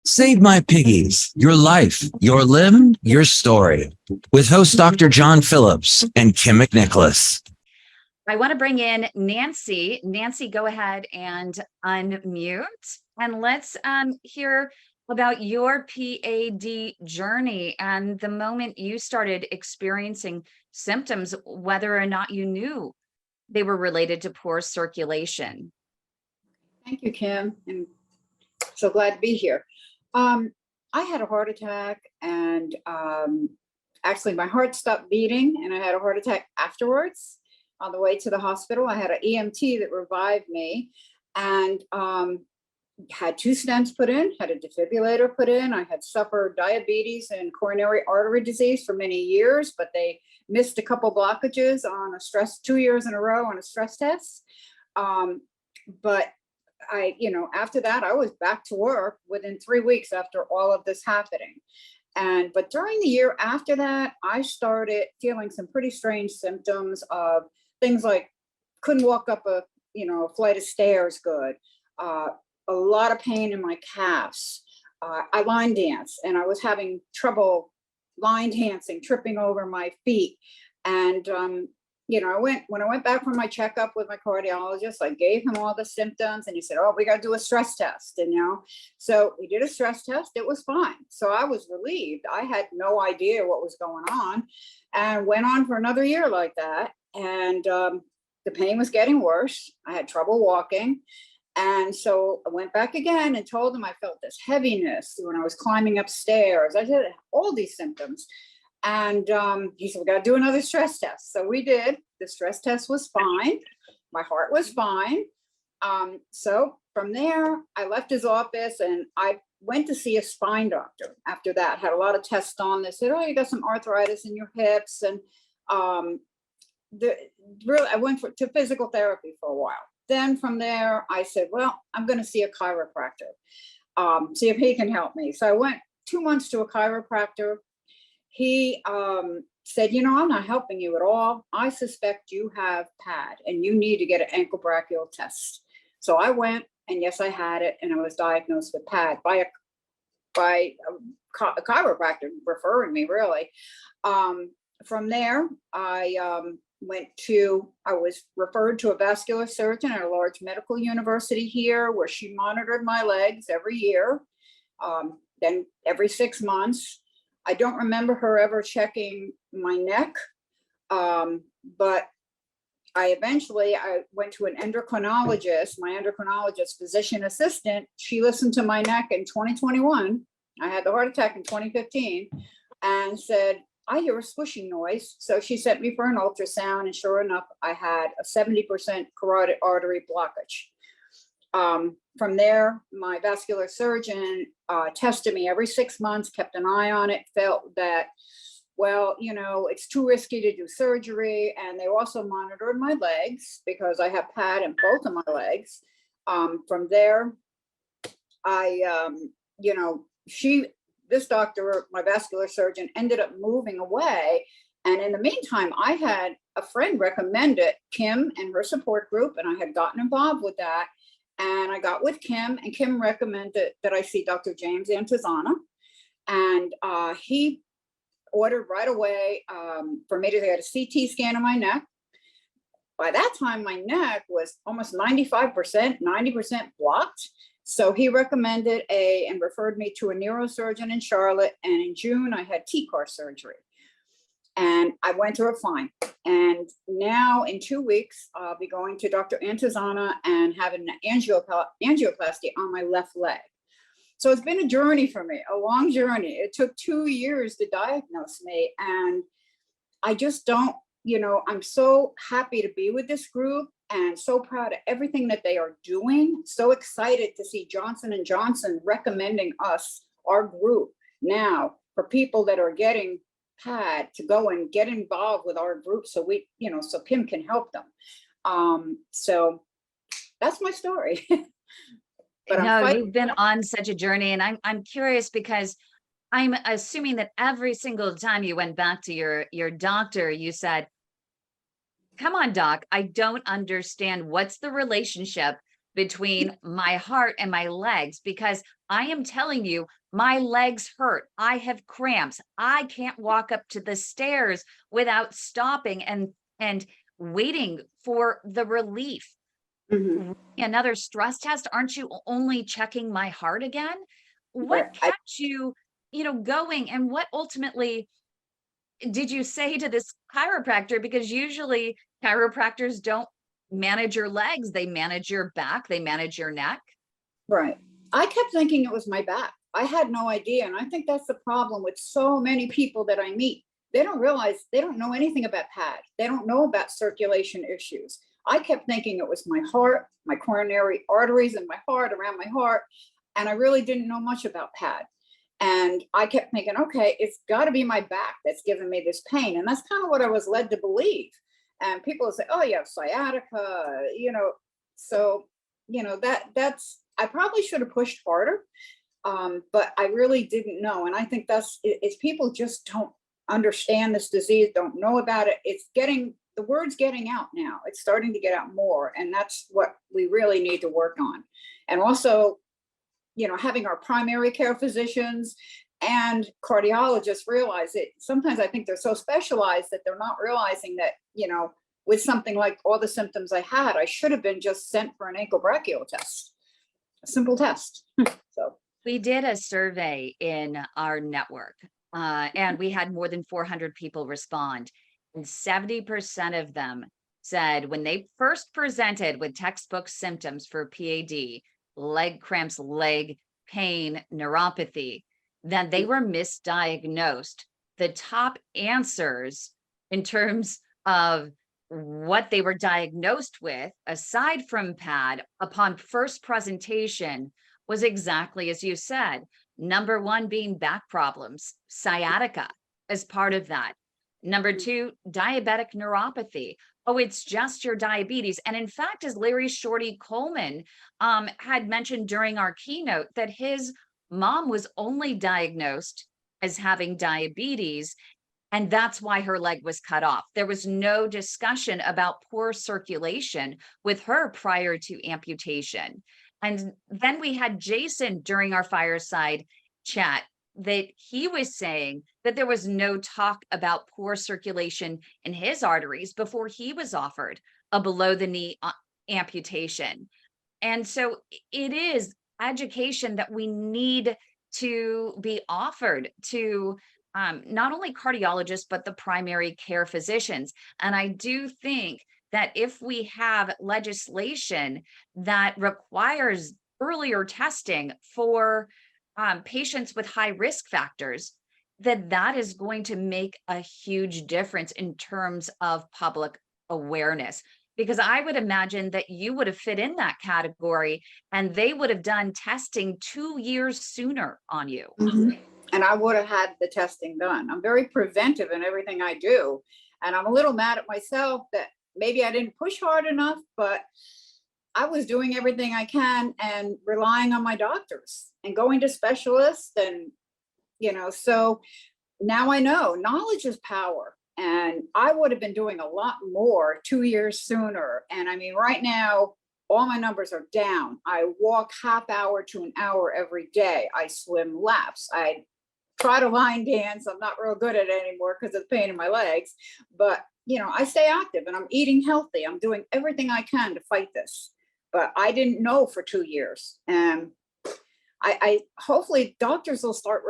Save My Piggies, Your Life, Your Limb, Your Story, with host Dr. John Phillips and Kim McNicholas. I want to bring in Nancy. Nancy, go ahead and unmute, and let's hear about your PAD journey and the moment you started experiencing symptoms, whether or not you knew they were related to poor circulation. Thank you, Kim, and so glad to be here. I had a heart attack, and actually my heart stopped beating, and I had a heart attack afterwards. On the way to the hospital, I had an EMT that revived me, and had 2 stents put in, had a defibrillator put in. I had suffered diabetes and coronary artery disease for many years, but they missed a couple blockages on a stress 2 years in a row on a stress test. But after that, I was back to work within 3 weeks after all of this happening. But during the year after that, I started feeling some pretty strange symptoms of things like couldn't walk up a flight of stairs good, a lot of pain in my calves. I line dance, and I was having trouble line dancing, tripping over my feet. And when I went back from my checkup with my cardiologist, I gave him all the symptoms, and he said, "Oh, we got to do a stress test." So we did a stress test. It was fine. So I was relieved. I had no idea what was going on, and went on for another year like that. And the pain was getting worse. I had trouble walking. And so I went back again and told him I felt this heaviness when I was climbing upstairs. I had all these symptoms. And he said, "We got to do another stress test." So we did. The stress test was fine. My heart was fine. So from there, I left his office and I went to see a spine doctor after that. Had a lot of tests done. They said, "Oh, you got some arthritis in your hips." And I went to physical therapy for a while. Then from there, I said, "Well, I'm going to see a chiropractor, see if he can help me." So I went 2 months to a chiropractor. He said, "I'm not helping you at all. I suspect you have PAD and you need to get an ankle brachial test." So I went, and yes, I had it, and I was diagnosed with PAD by a chiropractor referring me, really. From there, I was referred to a vascular surgeon at a large medical university here, where she monitored my legs every year, then every 6 months. I don't remember her ever checking my neck, but I went to an endocrinologist, my endocrinologist physician assistant. She listened to my neck in 2021. I had the heart attack in 2015, and said, "I hear a swishing noise." So she sent me for an ultrasound, and sure enough, I had a 70% carotid artery blockage. From there, my vascular surgeon tested me every 6 months, kept an eye on it, felt that, well, it's too risky to do surgery. And they also monitored my legs because I have PAD in both of my legs. From there, this doctor, my vascular surgeon, ended up moving away. And in the meantime, I had a friend recommended Kim and her support group, and I had gotten involved with that. And I got with Kim, and Kim recommended that I see Dr. James Antizana. And he ordered right away for me to get a CT scan of my neck. By that time, my neck was almost 95%, 90% blocked. So he recommended and referred me to a neurosurgeon in Charlotte. And in June, I had TCAR surgery. And I went through it fine. And now in 2 weeks, I'll be going to Dr. Antizana and having an angioplasty on my left leg. So it's been a journey for me, a long journey. It took 2 years to diagnose me. And I just don't, I'm so happy to be with this group and so proud of everything that they are doing. So excited to see Johnson & Johnson recommending us, our group, now for people that are getting PAD to go and get involved with our group, so so Kim can help them. So that's my story. But you've been on such a journey, and I'm curious because I'm assuming that every single time you went back to your doctor, you said, "Come on, doc, I don't understand what's the relationship between my heart and my legs, because I am telling you, my legs hurt. I have cramps. I can't walk up to the stairs without stopping and waiting for the relief. Mhm. Another stress test. Aren't you only checking my heart again? What But kept you, going, and what ultimately did you say to this chiropractor? Because usually chiropractors don't manage your legs, they manage your back, they manage your neck. right. I kept thinking it was my back. I had no idea. And I think that's the problem with so many people that I meet. They don't realize they don't know anything about PAD. They don't know about circulation issues. I kept thinking it was my heart, my coronary arteries and my heart, around my heart. And I really didn't know much about PAD. And I kept thinking, okay, it's got to be my back that's giving me this pain. And that's kind of what I was led to believe. And people would say, oh, you have sciatica, So, that's, I probably should have pushed harder, but I really didn't know. And I think it's people just don't understand this disease, don't know about it. The word's getting out now. It's starting to get out more. And that's what we really need to work on. And also, having our primary care physicians and cardiologists realize it. Sometimes I think they're so specialized that they're not realizing that, with something like all the symptoms I had, I should have been just sent for an ankle brachial test, a simple test. So We did a survey in our network, and we had more than 400 people respond. And 70% of them said when they first presented with textbook symptoms for PAD, leg cramps, leg pain, neuropathy, then they were misdiagnosed. The top answers in terms of what they were diagnosed with, aside from PAD, upon first presentation, was exactly as you said. Number one being back problems, sciatica as part of that. Number two, diabetic neuropathy. Oh, it's just your diabetes. And in fact, as Larry Shorty Coleman had mentioned during our keynote, that his mom was only diagnosed as having diabetes, and that's why her leg was cut off. There was no discussion about poor circulation with her prior to amputation. And then we had Jason during our fireside chat that he was saying that there was no talk about poor circulation in his arteries before he was offered a below the knee amputation. And so it is education that we need to be offered to not only cardiologists, but the primary care physicians. And I do think that if we have legislation that requires earlier testing for patients with high risk factors, that is going to make a huge difference in terms of public awareness. Because I would imagine that you would have fit in that category and they would have done testing 2 years sooner on you. Mhm. And I would have had the testing done. I'm very preventive in everything I do. And I'm a little mad at myself that maybe I didn't push hard enough, but I was doing everything I can and relying on my doctors and going to specialists. And, so now I know knowledge is power. And I would have been doing a lot more 2 years sooner. And I mean, right now, all my numbers are down. I walk half hour to an hour every day. I swim laps. I try to line dance. I'm not real good at it anymore because of the pain in my legs. But, I stay active and I'm eating healthy. I'm doing everything I can to fight this. But I didn't know for 2 years. And I hopefully doctors will start,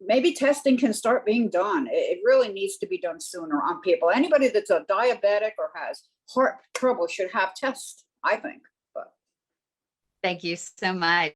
maybe testing can start being done. It really needs to be done sooner on people. Anybody that's a diabetic or has heart trouble should have tests, I think. But Thank you so much.